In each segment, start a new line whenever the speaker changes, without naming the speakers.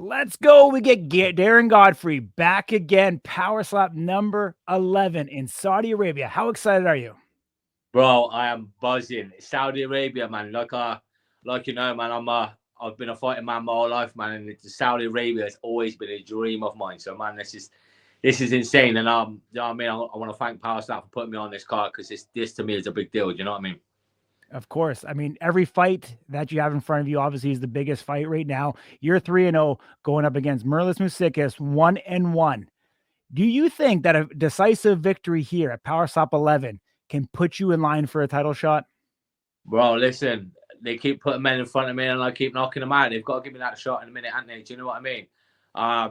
Let's go. We get Darren Godfrey back again. Power slap number 11 in Saudi Arabia. How excited are you?
Bro, I am buzzing. Saudi Arabia, man. Like you know, man. I've been a fighting man my whole life, man. And Saudi Arabia has always been a dream of mine. So, man, this is insane. And you know what I mean. I want to thank Power Slap for putting me on this card because this to me is a big deal. Do you know what I mean?
Of course. I mean, every fight that you have in front of you obviously is the biggest fight right now. You're 3-0 going up against Merlis Muusikus, 1-1. Do you think that a decisive victory here at Power Slap 11 can put you in line for a title shot?
Bro, listen. They keep putting men in front of me, and I keep knocking them out. They've got to give me that shot in a minute, haven't they? Do you know what I mean? I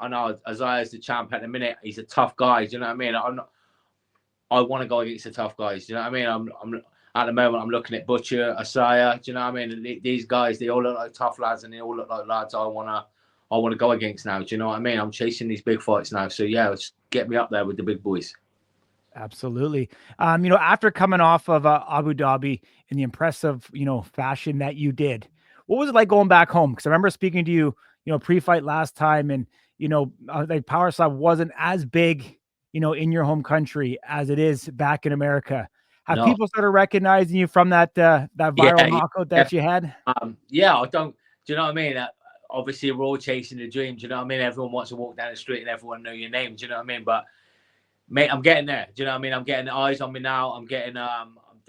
know Isaiah's the champ at the minute. He's a tough guy. Do you know what I mean? I want to go against the tough guys. Do you know what I mean? I'm at the moment. I'm looking at Butcher, Isaiah. Do you know what I mean? These guys, they all look like tough lads, and they all look like lads I wanna go against now. Do you know what I mean? I'm chasing these big fights now. So yeah, let's get me up there with the big boys.
Absolutely. After coming off of Abu Dhabi in the impressive, fashion that you did, what was it like going back home? Because I remember speaking to you, pre-fight last time, and like Power Slap wasn't as big, in your home country as it is back in America. Have
No.
people started recognizing you from that viral knockout that you had?
Yeah, I don't. Do you know what I mean? Obviously, we're all chasing the dream. Do you know what I mean? Everyone wants to walk down the street and everyone know your name. Do you know what I mean? But mate, I'm getting there. Do you know what I mean? I'm getting eyes on me now. I'm getting I've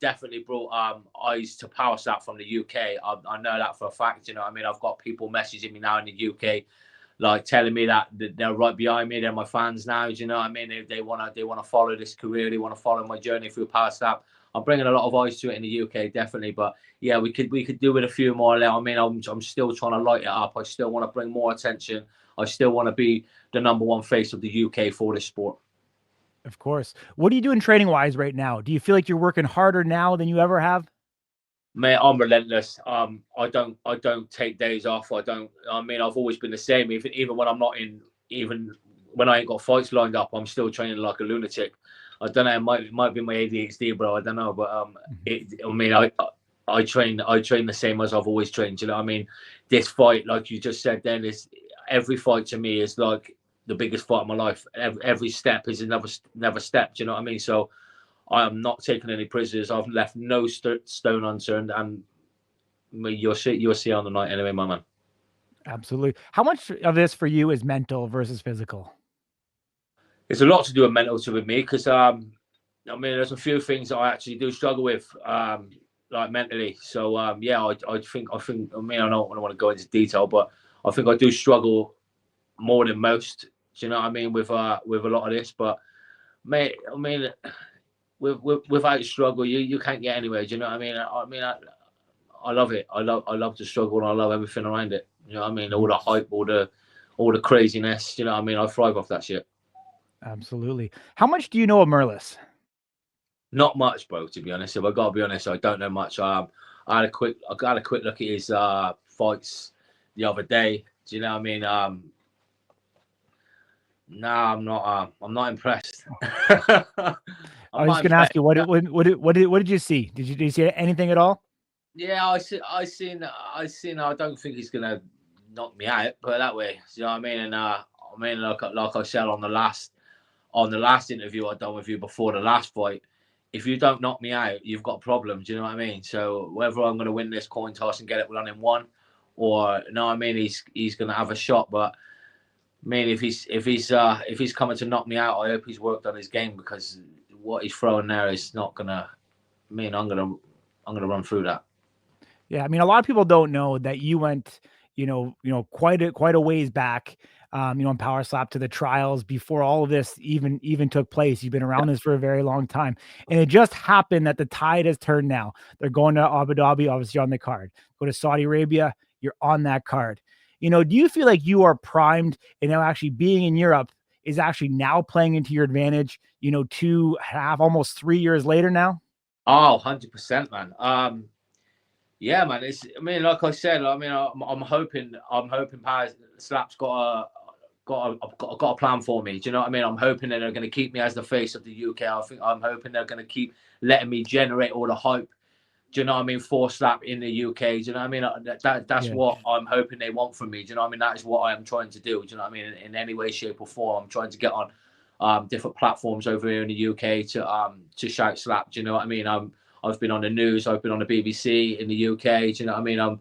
definitely brought eyes to Power Slap from the UK. I know that for a fact. Do you know what I mean? I've got people messaging me now in the UK, like telling me that they're right behind me. They're my fans now. Do you know what I mean? They wanna follow this career. They wanna follow my journey through Power Slap. I'm bringing a lot of eyes to it in the UK, definitely. But yeah, we could do with a few more. I mean, I'm still trying to light it up. I still want to bring more attention. I still want to be the number one face of the UK for this sport.
Of course. What are you doing training wise right now? Do you feel like you're working harder now than you ever have?
Mate, I'm relentless. I don't take days off. I've always been the same. Even when I'm not in, even when I ain't got fights lined up, I'm still training like a lunatic. I don't know. It might be my ADHD, bro. I don't know, but I train the same as I've always trained. You know what I mean? This fight, like you just said, then is every fight to me is like the biggest fight of my life. Every step is another step. Do you know what I mean? So I am not taking any prisoners. I've left no stone unturned, and you'll see on the night anyway, my man.
Absolutely. How much of this for you is mental versus physical?
It's a lot to do with mental with me because there's a few things that I actually do struggle with, like mentally. So I think I don't want to go into detail, but I think I do struggle more than most. Do you know what I mean with a lot of this? But mate, without struggle, you can't get anywhere. Do you know what I mean? I love it. I love the struggle and I love everything around it. You know what I mean? All the hype, all the craziness. You know what I mean? I thrive off that shit.
Absolutely. How much do you know of Merlis?
Not much, bro. To be honest, if I gotta be honest, I don't know much. I got a quick look at his fights the other day. Do you know what I mean? No, I'm not impressed.
I was just gonna ask you what did you see? Did you see anything at all?
Yeah, I seen. I don't think he's gonna knock me out. Put it that way. Do you know what I mean? And like I said on the last interview I done with you before the last fight, if you don't knock me out, you've got problems. Do you know what I mean? So whether I'm gonna win this coin toss and get it one in one, or no, I mean he's gonna have a shot. But I mean if he's coming to knock me out, I hope he's worked on his game because what he's throwing there is not gonna. I mean I'm gonna run through that.
Yeah, I mean, a lot of people don't know that you went, quite a ways back, in Power Slap to the trials before all of this even took place. You've been around this for a very long time, and it just happened that the tide has turned now. They're going to Abu Dhabi, obviously on the card. Go to Saudi Arabia, you're on that card. Do you feel like you are primed, and now actually being in Europe is actually now playing into your advantage? To have almost 3 years later now.
Oh, 100%, man. Yeah, man. Like I said, I'm hoping Power Slap's got a plan for me. Do you know what I mean? I'm hoping that they're going to keep me as the face of the UK. I'm hoping they're going to keep letting me generate all the hype Do you know what I mean? 4 slap in the UK. Do you know what I mean? That's what I'm hoping they want from me. Do you know what I mean? That is what I am trying to do. Do you know what I mean? In any way, shape, or form, I'm trying to get on different platforms over here in the UK to shout slap. Do you know what I mean? I've been on the news. I've been on the BBC in the UK. Do you know what I mean?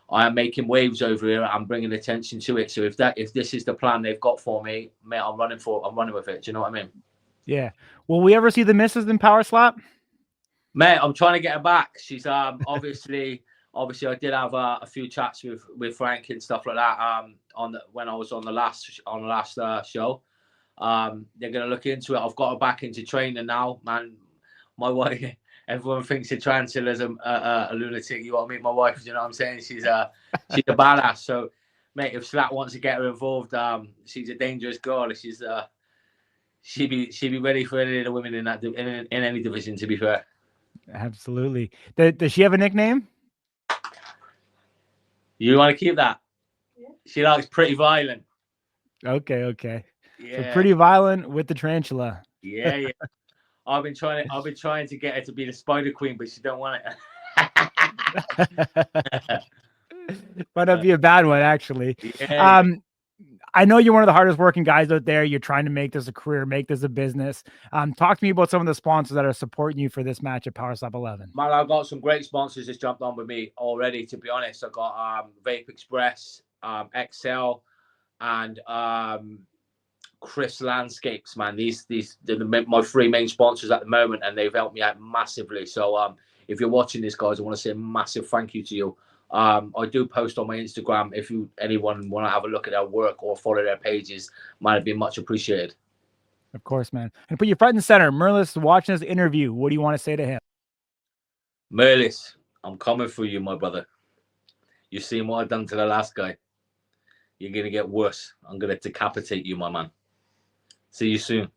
I am making waves over here. I'm bringing attention to it. So if this is the plan they've got for me, mate, I'm running with it. Do you know what I mean?
Yeah. Will we ever see the missus in Power Slap?
Mate, I'm trying to get her back. She's obviously I did have a few chats with Frank and stuff like that when I was on the last show. They're gonna look into it. I've got her back into training now, man. My wife, everyone thinks a translator's a lunatic. You know what I mean? My wife, you know what I'm saying? She's a badass. So, mate, if Slap wants to get her involved, she's a dangerous girl. She'd be ready for any of the women in any division. To be fair.
Absolutely. Does she have a nickname?
You want to keep that? Yeah. She likes Pretty Violent.
Okay.
Yeah.
So Pretty Violent with the tarantula.
Yeah. I've been trying to get her to be the Spider Queen, but she don't want
it. Might not be a bad one, actually.
Yeah.
I know you're one of the hardest working guys out there. You're trying to make this a career, make this a business. Talk to me about some of the sponsors that are supporting you for this match at Power Slap 11.
Man, I've got some great sponsors that's jumped on with me already, to be honest. I've got Vape Express, Excel, and Chris Landscapes, man. These they're my 3 main sponsors at the moment, and they've helped me out massively. So if you're watching this, guys, I want to say a massive thank you to you. I do post on my Instagram. If anyone want to have a look at their work or follow their pages, might be much appreciated.
Of course, man. And put you front and center. Merlis watching this interview. What do you want to say to him?
Merlis, I'm coming for you, my brother. You seen what I've done to the last guy. You're going to get worse. I'm going to decapitate you, my man. See you soon.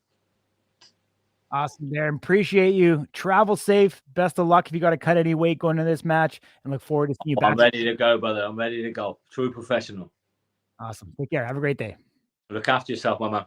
Awesome, Darren. Appreciate you. Travel safe. Best of luck if you got to cut any weight going into this match, and look forward to seeing you back.
I'm ready to go, brother. I'm ready to go. True professional.
Awesome. Take care. Have a great day.
Look after yourself, my man.